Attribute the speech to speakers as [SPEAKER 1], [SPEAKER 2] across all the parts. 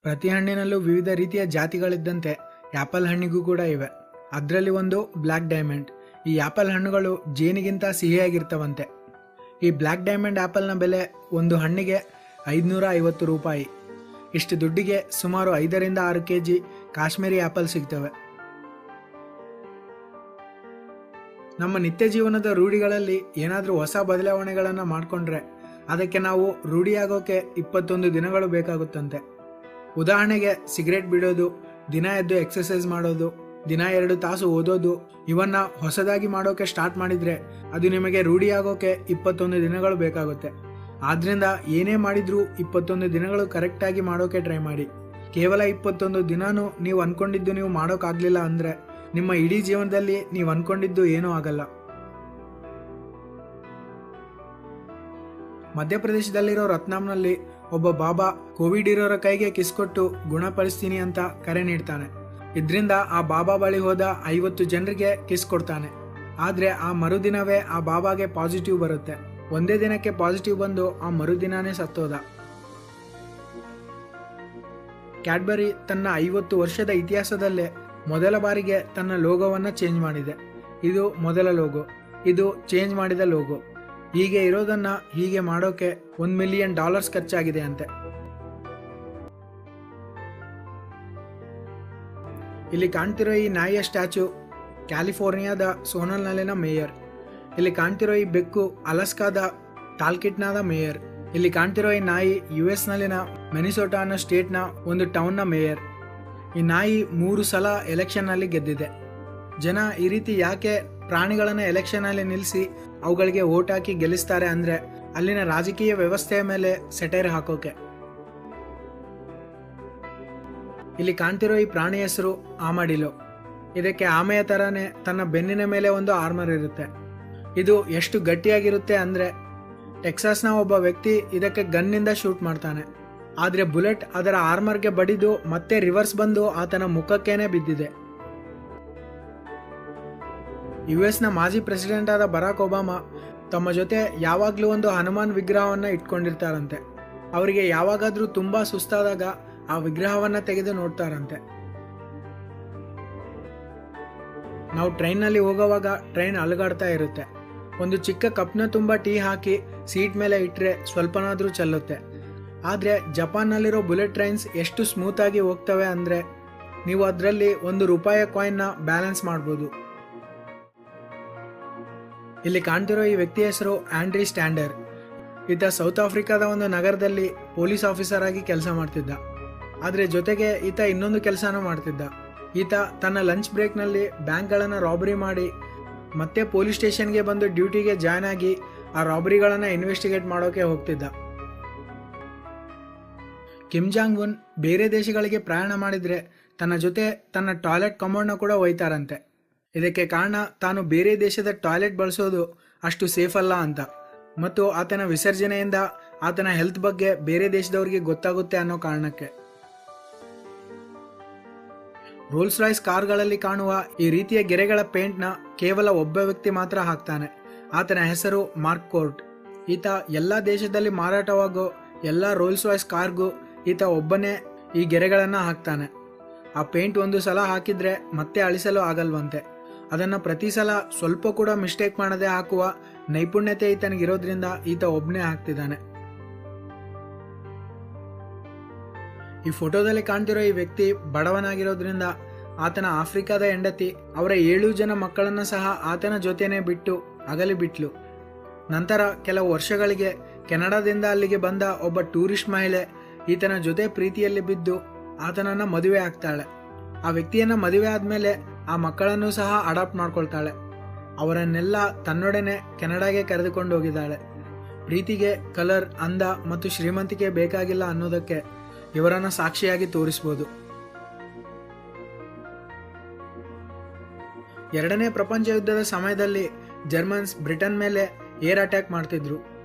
[SPEAKER 1] ಪ್ರತಿ ಹಣ್ಣಿನಲ್ಲೂ ವಿವಿಧ ರೀತಿಯ ಜಾತಿಗಳಿದ್ದಂತೆ ಆ್ಯಪಲ್ ಹಣ್ಣಿಗೂ ಕೂಡ ಇವೆ. ಅದರಲ್ಲಿ ಒಂದು ಬ್ಲ್ಯಾಕ್ ಡೈಮಂಡ್. ಈ ಆ್ಯಪಲ್ ಹಣ್ಣುಗಳು ಜೇನಿಗಿಂತ ಸಿಹಿಯಾಗಿರ್ತವಂತೆ. ಈ ಬ್ಲ್ಯಾಕ್ ಡೈಮಂಡ್ ಆ್ಯಪಲ್ನ ಬೆಲೆ ಒಂದು ಹಣ್ಣಿಗೆ 550 ರೂಪಾಯಿ. ಇಷ್ಟು ದುಡ್ಡಿಗೆ ಸುಮಾರು 5ರಿಂದ 6 kg ಕಾಶ್ಮೀರಿ ಆ್ಯಪಲ್ ಸಿಗ್ತವೆ. ನಮ್ಮ ನಿತ್ಯ ಜೀವನದ ರೂಢಿಗಳಲ್ಲಿ ಏನಾದರೂ ಹೊಸ ಬದಲಾವಣೆಗಳನ್ನು ಮಾಡಿಕೊಂಡ್ರೆ ಅದಕ್ಕೆ ನಾವು ರೂಢಿಯಾಗೋಕೆ 21 ದಿನಗಳು ಬೇಕಾಗುತ್ತಂತೆ. ಉದಾಹರಣೆಗೆ ಸಿಗರೇಟ್ ಬಿಡೋದು, ದಿನ ಎದ್ದು ಎಕ್ಸರ್ಸೈಸ್ ಮಾಡೋದು, ದಿನ 2 ತಾಸು ಓದೋದು, ಇವನ್ನ ಹೊಸದಾಗಿ ಮಾಡೋಕೆ ಸ್ಟಾರ್ಟ್ ಮಾಡಿದರೆ ಅದು ನಿಮಗೆ ರೂಢಿಯಾಗೋಕೆ 21 ದಿನಗಳು ಬೇಕಾಗುತ್ತೆ. ಆದ್ದರಿಂದ ಏನೇ ಮಾಡಿದ್ರೂ 21 ದಿನಗಳು ಕರೆಕ್ಟಾಗಿ ಮಾಡೋಕೆ ಟ್ರೈ ಮಾಡಿ. ಕೇವಲ 21 ದಿನಾನೂ ನೀವು ಅಂದ್ಕೊಂಡಿದ್ದು ನೀವು ಮಾಡೋಕ್ಕಾಗಲಿಲ್ಲ ಅಂದರೆ ನಿಮ್ಮ ಇಡೀ ಜೀವನದಲ್ಲಿ ನೀವು ಅಂದ್ಕೊಂಡಿದ್ದು ಏನೂ ಆಗಲ್ಲ. ಮಧ್ಯಪ್ರದೇಶದಲ್ಲಿರೋ ರತ್ನಾಮ್ನಲ್ಲಿ ಒಬ್ಬ ಬಾಬಾ ಕೋವಿಡ್ ಇರೋರ ಕೈಗೆ ಕಿಸ್ ಕೊಟ್ಟು ಗುಣಪಡಿಸ್ತೀನಿ ಅಂತ ಕರೆ ನೀಡ್ತಾನೆ. ಇದರಿಂದ ಆ ಬಾಬಾ ಬಳಿ ಹೋದ 50 ಜನರಿಗೆ ಕಿಸ್ ಕೊಡ್ತಾನೆ. ಆದರೆ ಆ ಮರುದಿನವೇ ಆ ಬಾಬಾಗೆ ಪಾಸಿಟಿವ್ ಬರುತ್ತೆ. ಒಂದೇ ದಿನಕ್ಕೆ ಪಾಸಿಟಿವ್ ಬಂದು ಆ ಮರುದಿನಾನೇ ಸತ್ತೋದ. ಕ್ಯಾಡ್ಬರಿ ತನ್ನ 50 ವರ್ಷದ ಇತಿಹಾಸದಲ್ಲೇ ಮೊದಲ ಬಾರಿಗೆ ತನ್ನ ಲೋಗೋವನ್ನು ಚೇಂಜ್ ಮಾಡಿದೆ. ಇದು ಮೊದಲ ಲೋಗೋ, ಇದು ಚೇಂಜ್ ಮಾಡಿದ ಲೋಗೋ. ಹೀಗೆ ಇರೋದನ್ನ ಹೀಗೆ ಮಾಡೋಕೆ $1 ಮಿಲಿಯನ್ ಖರ್ಚಾಗಿದೆ ಅಂತೆ. ಇಲ್ಲಿ ಕಾಣ್ತಿರೋ ಈ ನಾಯಿಯ ಸ್ಟ್ಯಾಚ್ಯೂ ಕ್ಯಾಲಿಫೋರ್ನಿಯಾದ ಸೋನಲ್ನಲ್ಲಿನ ಮೇಯರ್. ಇಲ್ಲಿ ಕಾಣ್ತಿರೋ ಈ ಬೆಕ್ಕು ಅಲಸ್ಕಾದ ಟಾಲ್ಕಿಟ್ನಾದ ಮೇಯರ್. ಇಲ್ಲಿ ಕಾಣ್ತಿರೋ ಈ ನಾಯಿ US ನಲ್ಲಿನ ಮಿನಿಸೋಟಾ ಅನ್ನೋ ಸ್ಟೇಟ್ನ ಒಂದು ಟೌನ್ನ ಮೇಯರ್. ಈ ನಾಯಿ 3 ಸಲ ಎಲೆಕ್ಷನ್ನಲ್ಲಿ ಗೆದ್ದಿದೆ. ಜನ ಈ ರೀತಿ ಯಾಕೆ ಪ್ರಾಣಿಗಳನ್ನು ಎಲೆಕ್ಷನ್ನಲ್ಲಿ ನಿಲ್ಲಿಸಿ ಅವುಗಳಿಗೆ ಓಟ್ ಹಾಕಿ ಗೆಲ್ಲಿಸ್ತಾರೆ ಅಂದರೆ ಅಲ್ಲಿನ ರಾಜಕೀಯ ವ್ಯವಸ್ಥೆಯ ಮೇಲೆ ಸೆಟೈರ್ ಹಾಕೋಕೆ. ಇಲ್ಲಿ ಕಾಣ್ತಿರೋ ಈ ಪ್ರಾಣಿ ಹೆಸರು ಆಮಡಿಲೋ. ಇದಕ್ಕೆ ಆಮೆಯ ಥರನೇ ತನ್ನ ಬೆನ್ನಿನ ಮೇಲೆ ಒಂದು ಆರ್ಮರ್ ಇರುತ್ತೆ. ಇದು ಎಷ್ಟು ಗಟ್ಟಿಯಾಗಿರುತ್ತೆ ಅಂದರೆ ಟೆಕ್ಸಾಸ್ನ ಒಬ್ಬ ವ್ಯಕ್ತಿ ಇದಕ್ಕೆ ಗನ್ನಿಂದ ಶೂಟ್ ಮಾಡ್ತಾನೆ. ಆದರೆ ಬುಲೆಟ್ ಅದರ ಆರ್ಮರ್ಗೆ ಬಡಿದು ಮತ್ತೆ ರಿವರ್ಸ್ ಬಂದು ಆತನ ಮುಖಕ್ಕೇನೆ ಬಿದ್ದಿದೆ. US ಮಾಜಿ ಪ್ರೆಸಿಡೆಂಟ್ ಆದ ಬರಾಕ್ ಒಬಾಮಾ ತಮ್ಮ ಜೊತೆ ಯಾವಾಗಲೂ ಒಂದು ಹನುಮಾನ್ ವಿಗ್ರಹವನ್ನು ಇಟ್ಕೊಂಡಿರ್ತಾರಂತೆ. ಅವರಿಗೆ ಯಾವಾಗಾದ್ರೂ ತುಂಬಾ ಸುಸ್ತಾದಾಗ ಆ ವಿಗ್ರಹವನ್ನು ತೆಗೆದು ನೋಡ್ತಾರಂತೆ. ನಾವು ಟ್ರೈನ್ನಲ್ಲಿ ಹೋಗುವಾಗ ಟ್ರೈನ್ ಅಲುಗಾಡ್ತಾ ಇರುತ್ತೆ. ಒಂದು ಚಿಕ್ಕ ಕಪ್ನ ತುಂಬ ಟೀ ಹಾಕಿ ಸೀಟ್ ಮೇಲೆ ಇಟ್ಟರೆ ಸ್ವಲ್ಪನಾದರೂ ಚೆಲ್ಲುತ್ತೆ. ಆದರೆ ಜಪಾನ್ನಲ್ಲಿರೋ ಬುಲೆಟ್ ಟ್ರೈನ್ಸ್ ಎಷ್ಟು ಸ್ಮೂತಾಗಿ ಹೋಗ್ತವೆ ಅಂದರೆ ನೀವು ಅದರಲ್ಲಿ $1 ಕಾಯಿನ್ನ ಬ್ಯಾಲೆನ್ಸ್ ಮಾಡ್ಬೋದು. ಇಲ್ಲಿ ಕಾಣ್ತಿರೋ ಈ ವ್ಯಕ್ತಿ ಹೆಸರು ಆಂಡ್ರಿ ಸ್ಟ್ಯಾಂಡರ್. ಈತ ಸೌತ್ ಆಫ್ರಿಕಾದ ಒಂದು ನಗರದಲ್ಲಿ ಪೊಲೀಸ್ ಆಫೀಸರ್ ಆಗಿ ಕೆಲಸ ಮಾಡ್ತಿದ್ದ. ಆದರೆ ಜೊತೆಗೆ ಈತ ಇನ್ನೊಂದು ಕೆಲಸನೂ ಮಾಡ್ತಿದ್ದ. ಈತ ತನ್ನ ಲಂಚ್ ಬ್ರೇಕ್ನಲ್ಲಿ ಬ್ಯಾಂಕ್ಗಳನ್ನು ರಾಬರಿ ಮಾಡಿ ಮತ್ತೆ ಪೊಲೀಸ್ ಸ್ಟೇಷನ್ಗೆ ಬಂದು ಡ್ಯೂಟಿಗೆ ಜಾಯ್ನ್ ಆಗಿ ಆ ರಾಬರಿಗಳನ್ನು ಇನ್ವೆಸ್ಟಿಗೇಟ್ ಮಾಡೋಕೆ ಹೋಗ್ತಿದ್ದ. ಕಿಮ್ ಜಾಂಗ್ ಉನ್ ಬೇರೆ ದೇಶಗಳಿಗೆ ಪ್ರಯಾಣ ಮಾಡಿದರೆ ತನ್ನ ಜೊತೆ ತನ್ನ ಟಾಯ್ಲೆಟ್ ಕಮೋಡ್ನ ಕೂಡ ಒಯ್ತಾರಂತೆ. ಇದಕ್ಕೆ ಕಾರಣ ತಾನು ಬೇರೆ ದೇಶದ ಟಾಯ್ಲೆಟ್ ಬಳಸೋದು ಅಷ್ಟು ಸೇಫ್ ಅಲ್ಲ ಅಂತ, ಮತ್ತು ಆತನ ವಿಸರ್ಜನೆಯಿಂದ ಆತನ ಹೆಲ್ತ್ ಬಗ್ಗೆ ಬೇರೆ ದೇಶದವರಿಗೆ ಗೊತ್ತಾಗುತ್ತೆ ಅನ್ನೋ ಕಾರಣಕ್ಕೆ. ರೋಲ್ಸ್ ರಾಯ್ಸ್ ಕಾರ್ಗಳಲ್ಲಿ ಕಾಣುವ ಈ ರೀತಿಯ ಗೆರೆಗಳ ಪೇಂಟ್ನ ಕೇವಲ ಒಬ್ಬ ವ್ಯಕ್ತಿ ಮಾತ್ರ ಹಾಕ್ತಾನೆ. ಆತನ ಹೆಸರು ಮಾರ್ಕ್ ಕೋರ್ಟ್. ಈತ ಎಲ್ಲ ದೇಶದಲ್ಲಿ ಮಾರಾಟವಾಗೋ ಎಲ್ಲ ರೋಲ್ಸ್ ರಾಯ್ಸ್ ಕಾರ್ಗೂ ಈತ ಒಬ್ಬನೇ ಈ ಗೆರೆಗಳನ್ನು ಹಾಕ್ತಾನೆ. ಆ ಪೇಂಟ್ ಒಂದು ಸಲ ಹಾಕಿದ್ರೆ ಮತ್ತೆ ಅಳಿಸಲು ಆಗಲ್ವಂತೆ. ಅದನ್ನು ಪ್ರತಿ ಸಲ ಸ್ವಲ್ಪ ಕೂಡ ಮಿಸ್ಟೇಕ್ ಮಾಡದೆ ಹಾಕುವ ನೈಪುಣ್ಯತೆ ಈತನಿಗಿರೋದ್ರಿಂದ ಈತ ಒಬ್ಬನೇ ಹಾಕ್ತಿದ್ದಾನೆ. ಈ ಫೋಟೋದಲ್ಲಿ ಕಾಣ್ತಿರೋ ಈ ವ್ಯಕ್ತಿ ಬಡವನಾಗಿರೋದ್ರಿಂದ ಆತನ ಆಫ್ರಿಕಾದ ಹೆಂಡತಿ ಅವರ 7 ಜನ ಮಕ್ಕಳನ್ನು ಸಹ ಆತನ ಜೊತೆನೇ ಬಿಟ್ಟು ಅಗಲಿ ಬಿಟ್ಲು. ನಂತರ ಕೆಲವು ವರ್ಷಗಳಿಗೆ ಕೆನಡಾದಿಂದ ಅಲ್ಲಿಗೆ ಬಂದ ಒಬ್ಬ ಟೂರಿಸ್ಟ್ ಮಹಿಳೆ ಈತನ ಜೊತೆ ಪ್ರೀತಿಯಲ್ಲಿ ಬಿದ್ದು ಆತನನ್ನ ಮದುವೆ ಆಗ್ತಾಳೆ. ಆ ವ್ಯಕ್ತಿಯನ್ನ ಮದುವೆ ಆದ್ಮೇಲೆ ಆ ಮಕ್ಕಳನ್ನು ಸಹ ಅಡಾಪ್ಟ್ ಮಾಡ್ಕೊಳ್ತಾಳೆ. ಅವರನ್ನೆಲ್ಲ ತನ್ನೊಡನೆ ಕೆನಡಾಗೆ ಕರೆದುಕೊಂಡು ಹೋಗಿದ್ದಾಳೆ. ಪ್ರೀತಿಗೆ ಕಲರ್, ಅಂದ ಮತ್ತು ಶ್ರೀಮಂತಿಕೆ ಬೇಕಾಗಿಲ್ಲ ಅನ್ನೋದಕ್ಕೆ ಇವರನ್ನ ಸಾಕ್ಷಿಯಾಗಿ ತೋರಿಸ್ಬೋದು. 2ನೇ ಪ್ರಪಂಚ ಯುದ್ಧದ ಸಮಯದಲ್ಲಿ ಜರ್ಮನ್ಸ್ ಬ್ರಿಟನ್ ಮೇಲೆ ಏರ್ ಅಟ್ಯಾಕ್ ಮಾಡ್ತಿದ್ರು.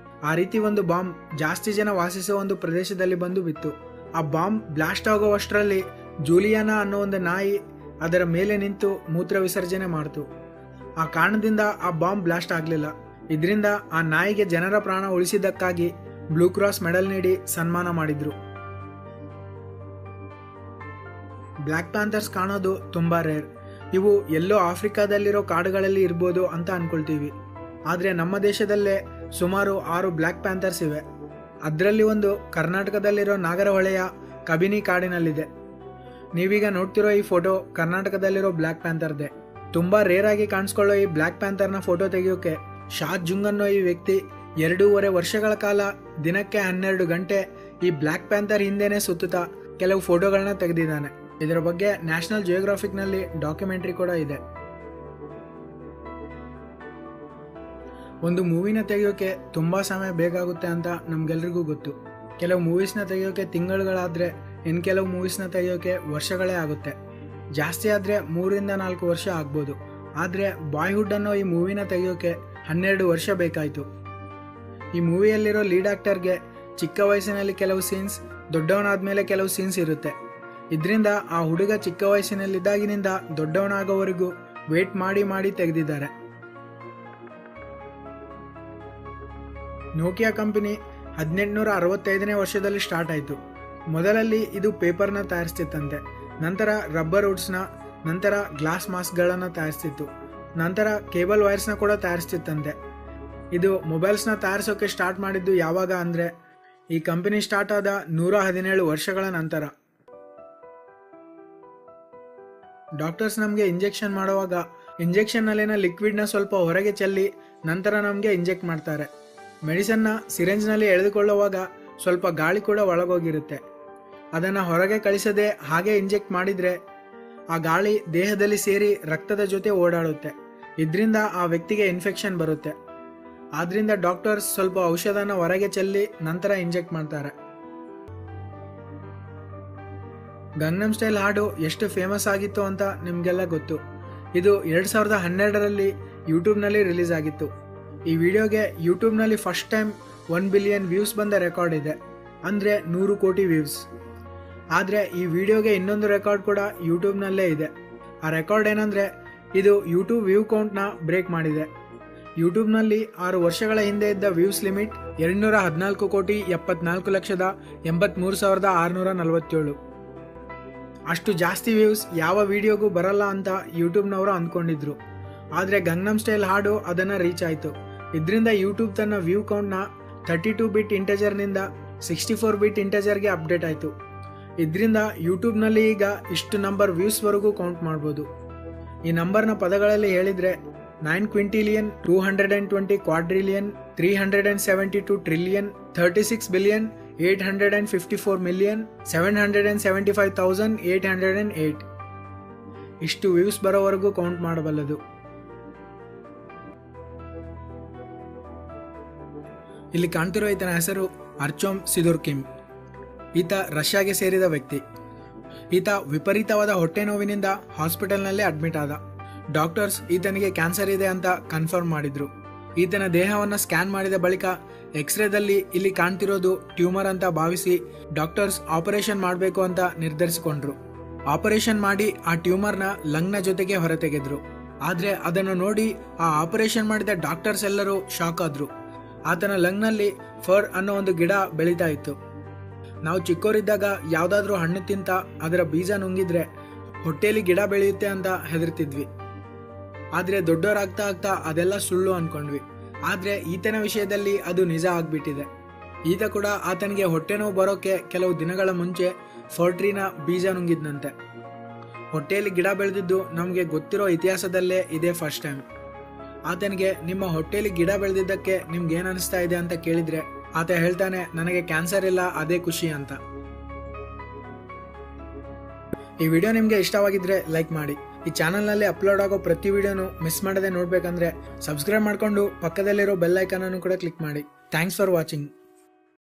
[SPEAKER 1] ಆ ರೀತಿ ಒಂದು ಬಾಂಬ್ ಜಾಸ್ತಿ ಜನ ವಾಸಿಸುವ ಒಂದು ಪ್ರದೇಶದಲ್ಲಿ ಬಂದು ಬಿತ್ತು. ಆ ಬಾಂಬ್ ಬ್ಲಾಸ್ಟ್ ಆಗುವಷ್ಟರಲ್ಲಿ ಜೂಲಿಯಾನಾ ಅನ್ನೋ ಒಂದು ನಾಯಿ ಅದರ ಮೇಲೆ ನಿಂತು ಮೂತ್ರ ವಿಸರ್ಜನೆ ಮಾಡ್ತು. ಆ ಕಾರಣದಿಂದ ಆ ಬಾಂಬ್ ಬ್ಲಾಸ್ಟ್ ಆಗಲಿಲ್ಲ. ಇದರಿಂದ ಆ ನಾಯಿಗೆ ಜನರ ಪ್ರಾಣ ಉಳಿಸಿದ್ದಕ್ಕಾಗಿ ಬ್ಲೂ ಕ್ರಾಸ್ ಮೆಡಲ್ ನೀಡಿ ಸನ್ಮಾನ ಮಾಡಿದ್ರು. ಬ್ಲ್ಯಾಕ್ ಪ್ಯಾಂಥರ್ಸ್ ಕಾಣೋದು ತುಂಬ ರೇರ್. ಇವು ಎಲ್ಲೋ ಆಫ್ರಿಕಾದಲ್ಲಿರೋ ಕಾಡುಗಳಲ್ಲಿ ಇರ್ಬೋದು ಅಂತ ಅನ್ಕೊಳ್ತೀವಿ. ಆದರೆ ನಮ್ಮ ದೇಶದಲ್ಲೇ ಸುಮಾರು 6 ಬ್ಲ್ಯಾಕ್ ಪ್ಯಾಂಥರ್ಸ್ ಇವೆ. ಅದರಲ್ಲಿ ಒಂದು ಕರ್ನಾಟಕದಲ್ಲಿರೋ ನಾಗರಹೊಳೆಯ ಕಬಿನಿ ಕಾಡಿನಲ್ಲಿದೆ. ನೀವೀಗ ನೋಡ್ತಿರೋ ಈ ಫೋಟೋ ಕರ್ನಾಟಕದಲ್ಲಿರೋ ಬ್ಲ್ಯಾಕ್ ಪ್ಯಾಂಥರ್ದೆ. ತುಂಬ ರೇರ್ ಆಗಿ ಕಾಣಿಸ್ಕೊಳ್ಳೋ ಈ ಬ್ಲ್ಯಾಕ್ ಪ್ಯಾಂಥರ್ನ ಫೋಟೋ ತೆಗೆಯೋಕೆ ಶಾದ್ ಜುಂಗ್ ಅನ್ನೋ ಈ ವ್ಯಕ್ತಿ 2.5 ವರ್ಷಗಳ ಕಾಲ ದಿನಕ್ಕೆ 12 ಗಂಟೆ ಈ ಬ್ಲ್ಯಾಕ್ ಪ್ಯಾಂಥರ್ ಹಿಂದೆನೇ ಸುತ್ತುತ್ತಾ ಕೆಲವು ಫೋಟೋಗಳನ್ನ ತೆಗೆದಿದ್ದಾನೆ. ಇದರ ಬಗ್ಗೆ ನ್ಯಾಷನಲ್ ಜಿಯೋಗ್ರಾಫಿಕ್ನಲ್ಲಿ ಡಾಕ್ಯುಮೆಂಟ್ರಿ ಕೂಡ ಇದೆ. ಒಂದು ಮೂವಿನ ತೆಗೆಯೋಕೆ ತುಂಬ ಸಮಯ ಬೇಕಾಗುತ್ತೆ ಅಂತ ನಮ್ಗೆಲ್ರಿಗೂ ಗೊತ್ತು. ಕೆಲವು ಮೂವೀಸ್ನ ತೆಗೆಯೋಕೆ ತಿಂಗಳುಗಳಾದರೆ ಇನ್ನು ಕೆಲವು ಮೂವೀಸ್ನ ತೆಗೆಯೋಕೆ ವರ್ಷಗಳೇ ಆಗುತ್ತೆ. ಜಾಸ್ತಿ ಆದರೆ 3-4 ವರ್ಷ ಆಗ್ಬೋದು. ಆದರೆ ಬಾಯ್ಹುಡ್ ಅನ್ನೋ ಈ ಮೂವಿನ ತೆಗೆಯೋಕೆ 12 ವರ್ಷ ಬೇಕಾಯಿತು. ಈ ಮೂವಿಯಲ್ಲಿರೋ ಲೀಡ್ ಆಕ್ಟರ್ಗೆ ಚಿಕ್ಕ ವಯಸ್ಸಿನಲ್ಲಿ ಕೆಲವು ಸೀನ್ಸ್, ದೊಡ್ಡವನಾದ್ಮೇಲೆ ಕೆಲವು ಸೀನ್ಸ್ ಇರುತ್ತೆ. ಇದರಿಂದ ಆ ಹುಡುಗ ಚಿಕ್ಕ ವಯಸ್ಸಿನಲ್ಲಿದ್ದಾಗಿನಿಂದ ದೊಡ್ಡವನಾಗೋವರೆಗೂ ವೇಟ್ ಮಾಡಿ ಮಾಡಿ ತೆಗೆದಿದ್ದಾರೆ. ನೋಕಿಯಾ ಕಂಪನಿ 1865ನೇ ವರ್ಷದಲ್ಲಿ ಸ್ಟಾರ್ಟ್ ಆಯಿತು. ಮೊದಲಲ್ಲಿ ಇದು ಪೇಪರ್ನ ತಯಾರಿಸ್ತಿತ್ತಂತೆ, ನಂತರ ರಬ್ಬರ್ ವುಡ್ಸ್ನ, ನಂತರ ಗ್ಲಾಸ್ ಮಾಸ್ಕ್ಗಳನ್ನು ತಯಾರಿಸ್ತಿತ್ತು, ನಂತರ ಕೇಬಲ್ ವೈರ್ಸ್ನ ಕೂಡ ತಯಾರಿಸ್ತಿತ್ತಂತೆ. ಇದು ಮೊಬೈಲ್ಸ್ನ ತಯಾರಿಸೋಕೆ ಸ್ಟಾರ್ಟ್ ಮಾಡಿದ್ದು ಯಾವಾಗ ಅಂದರೆ ಈ ಕಂಪನಿ ಸ್ಟಾರ್ಟ್ ಆದ 117 ವರ್ಷಗಳ ನಂತರ. ಡಾಕ್ಟರ್ಸ್ ನಮಗೆ ಇಂಜೆಕ್ಷನ್ ಮಾಡುವಾಗ ಇಂಜೆಕ್ಷನ್ನಲ್ಲಿನ ಲಿಕ್ವಿಡ್ನ ಸ್ವಲ್ಪ ಹೊರಗೆ ಚೆಲ್ಲಿ ನಂತರ ನಮಗೆ ಇಂಜೆಕ್ಟ್ ಮಾಡ್ತಾರೆ. ಮೆಡಿಸನ್ನ ಸಿರೆಂಜ್ನಲ್ಲಿ ಎಳೆದುಕೊಳ್ಳುವಾಗ ಸ್ವಲ್ಪ ಗಾಳಿ ಕೂಡ ಒಳಗೋಗಿರುತ್ತೆ. ಅದನ್ನು ಹೊರಗೆ ಕಳಿಸದೆ ಹಾಗೆ ಇಂಜೆಕ್ಟ್ ಮಾಡಿದರೆ ಆ ಗಾಳಿ ದೇಹದಲ್ಲಿ ಸೇರಿ ರಕ್ತದ ಜೊತೆ ಓಡಾಡುತ್ತೆ. ಇದರಿಂದ ಆ ವ್ಯಕ್ತಿಗೆ ಇನ್ಫೆಕ್ಷನ್ ಬರುತ್ತೆ. ಆದ್ರಿಂದ ಡಾಕ್ಟರ್ಸ್ ಸ್ವಲ್ಪ ಔಷಧನ ಹೊರಗೆ ಚೆಲ್ಲಿ ನಂತರ ಇಂಜೆಕ್ಟ್ ಮಾಡ್ತಾರೆ. ಗಂಗ್ನಮ್ ಸ್ಟೈಲ್ ಹಾಡು ಎಷ್ಟು ಫೇಮಸ್ ಆಗಿತ್ತು ಅಂತ ನಿಮಗೆಲ್ಲ ಗೊತ್ತು. ಇದು 2012ರಲ್ಲಿ ಯೂಟ್ಯೂಬ್ನಲ್ಲಿ ರಿಲೀಸ್ ಆಗಿತ್ತು. ಈ ವಿಡಿಯೋಗೆ ಯೂಟ್ಯೂಬ್ನಲ್ಲಿ ಫಸ್ಟ್ ಟೈಮ್ 1 ಬಿಲಿಯನ್ ವ್ಯೂಸ್ ಬಂದ ರೆಕಾರ್ಡ್ ಇದೆ, ಅಂದರೆ 100 ಕೋಟಿ ವ್ಯೂಸ್. ಆದರೆ ಈ ವಿಡಿಯೋಗೆ ಇನ್ನೊಂದು ರೆಕಾರ್ಡ್ ಕೂಡ ಯೂಟ್ಯೂಬ್ನಲ್ಲೇ ಇದೆ. ಆ ರೆಕಾರ್ಡ್ ಏನಂದರೆ ಇದು ಯೂಟ್ಯೂಬ್ ವ್ಯೂ ಕೌಂಟ್ನ ಬ್ರೇಕ್ ಮಾಡಿದೆ. ಯೂಟ್ಯೂಬ್ನಲ್ಲಿ 6 ವರ್ಷಗಳ ಹಿಂದೆ ಇದ್ದ ವ್ಯೂಸ್ ಲಿಮಿಟ್ 214,74,83,647. ಅಷ್ಟು ಜಾಸ್ತಿ ವ್ಯೂಸ್ ಯಾವ ವಿಡಿಯೋಗೂ ಬರಲ್ಲ ಅಂತ ಯೂಟ್ಯೂಬ್ನವರು ಅಂದ್ಕೊಂಡಿದ್ರು. ಆದರೆ ಗಂಗ್ನಮ್ ಸ್ಟೈಲ್ ಹಾಡು ಅದನ್ನು ರೀಚ್ ಆಯಿತು. ಇದರಿಂದ ಯೂಟ್ಯೂಬ್ ತನ್ನ ವ್ಯೂ ಕೌಂಟ್ನ 32 ಬಿಟ್ ಇಂಟೆಜರ್ನಿಂದ 64 ಬಿಟ್ ಇಂಟೆಜರ್ಗೆ ಅಪ್ಡೇಟ್ ಆಯಿತು. ಇದರಿಂದ ಯೂಟ್ಯೂಬ್ನಲ್ಲಿ ಈಗ ಇಷ್ಟು ನಂಬರ್ ವ್ಯೂಸ್ವರೆಗೂ ಕೌಂಟ್ ಮಾಡ್ಬೋದು. ಈ ನಂಬರ್ನ ಪದಗಳಲ್ಲಿ ಹೇಳಿದರೆ 9 quintillion, 220 quadrillion, 372 trillion, 36 billion, 854 million, 775,808 ಇಷ್ಟು ವ್ಯೂಸ್ ಬರೋವರೆಗೂ ಕೌಂಟ್ ಮಾಡಬಲ್ಲದು. ಇಲ್ಲಿ ಕಾಣ್ತಿರೋ ಈತನ ಹೆಸರು ಅರ್ಚೋಮ್ ಸಿದೋರ್ಕಿಮ್. ಈತ ರಷ್ಯಾಗೆ ಸೇರಿದ ವ್ಯಕ್ತಿ. ಈತ ವಿಪರೀತವಾದ ಹೊಟ್ಟೆ ನೋವಿನಿಂದ ಹಾಸ್ಪಿಟಲ್ನಲ್ಲೇ ಅಡ್ಮಿಟ್ ಆದ. ಡಾಕ್ಟರ್ಸ್ ಈತನಿಗೆ ಕ್ಯಾನ್ಸರ್ ಇದೆ ಅಂತ ಕನ್ಫರ್ಮ್ ಮಾಡಿದ್ರು. ಈತನ ದೇಹವನ್ನು ಸ್ಕ್ಯಾನ್ ಮಾಡಿದ ಬಳಿಕ ಎಕ್ಸ್ರೇದಲ್ಲಿ ಇಲ್ಲಿ ಕಾಣ್ತಿರೋದು ಟ್ಯೂಮರ್ ಅಂತ ಭಾವಿಸಿ ಡಾಕ್ಟರ್ಸ್ ಆಪರೇಷನ್ ಮಾಡಬೇಕು ಅಂತ ನಿರ್ಧರಿಸಿಕೊಂಡ್ರು. ಆಪರೇಷನ್ ಮಾಡಿ ಆ ಟ್ಯೂಮರ್ನ ಲಂಗ್ನ ಜೊತೆಗೆ ಹೊರತೆಗೆದ್ರು. ಆದರೆ ಅದನ್ನು ನೋಡಿ ಆ ಆಪರೇಷನ್ ಮಾಡಿದ ಡಾಕ್ಟರ್ಸ್ ಎಲ್ಲರೂ ಶಾಕ್ ಆದ್ರು. ಆತನ ಲಂಗ್ನಲ್ಲಿ ಫರ್ ಅನ್ನೋ ಒಂದು ಗಿಡ ಬೆಳೀತಾ ಇತ್ತು. ನಾವು ಚಿಕ್ಕವರಿದ್ದಾಗ ಯಾವುದಾದ್ರೂ ಹಣ್ಣು ತಿಂತ ಅದರ ಬೀಜ ನುಂಗಿದ್ರೆ ಹೊಟ್ಟೆಯಲ್ಲಿ ಗಿಡ ಬೆಳೆಯುತ್ತೆ ಅಂತ ಹೆದರ್ತಿದ್ವಿ. ಆದರೆ ದೊಡ್ಡವರಾಗ್ತಾ ಆಗ್ತಾ ಅದೆಲ್ಲ ಸುಳ್ಳು ಅನ್ಕೊಂಡ್ವಿ. ಆದರೆ ಈತನ ವಿಷಯದಲ್ಲಿ ಅದು ನಿಜ ಆಗ್ಬಿಟ್ಟಿದೆ. ಈತ ಕೂಡ ಆತನಿಗೆ ಹೊಟ್ಟೆ ನೋವು ಬರೋಕೆ ಕೆಲವು ದಿನಗಳ ಮುಂಚೆ ಫರ್ಟ್ರಿನ ಬೀಜ ನುಂಗಿದ್ನಂತೆ. ಹೊಟ್ಟೆಯಲ್ಲಿ ಗಿಡ ಬೆಳೆದಿದ್ದು ನಮಗೆ ಗೊತ್ತಿರೋ ಇತಿಹಾಸದಲ್ಲೇ ಇದೇ ಫಸ್ಟ್ ಟೈಮ್. ಆತನಿಗೆ ನಿಮ್ಮ ಹೊಟ್ಟೆಯಲ್ಲಿ ಗಿಡ ಬೆಳೆದಿದ್ದಕ್ಕೆ ನಿಮ್ಗೆ ಏನು ಅನಿಸ್ತಾ ಇದೆ ಅಂತ ಕೇಳಿದ್ರೆ ಆತ ಹೇಳ್ತಾನೆ, ನನಗೆ ಕ್ಯಾನ್ಸರ್ ಇಲ್ಲ, ಅದೇ ಖುಷಿ ಅಂತ. ಈ ವಿಡಿಯೋ ನಿಮಗೆ ಇಷ್ಟವಾಗಿದ್ರೆ ಲೈಕ್ ಮಾಡಿ. ಈ ಚಾನಲ್ನಲ್ಲಿ ಅಪ್ಲೋಡ್ ಆಗೋ ಪ್ರತಿ ವಿಡಿಯೋನು ಮಿಸ್ ಮಾಡದೆ ನೋಡ್ಬೇಕಂದ್ರೆ ಸಬ್ಸ್ಕ್ರೈಬ್ ಮಾಡ್ಕೊಂಡು ಪಕ್ಕದಲ್ಲಿರೋ ಬೆಲ್ ಐಕಾನ್ ಅನ್ನು ಕೂಡ ಕ್ಲಿಕ್ ಮಾಡಿ. Thanks for watching.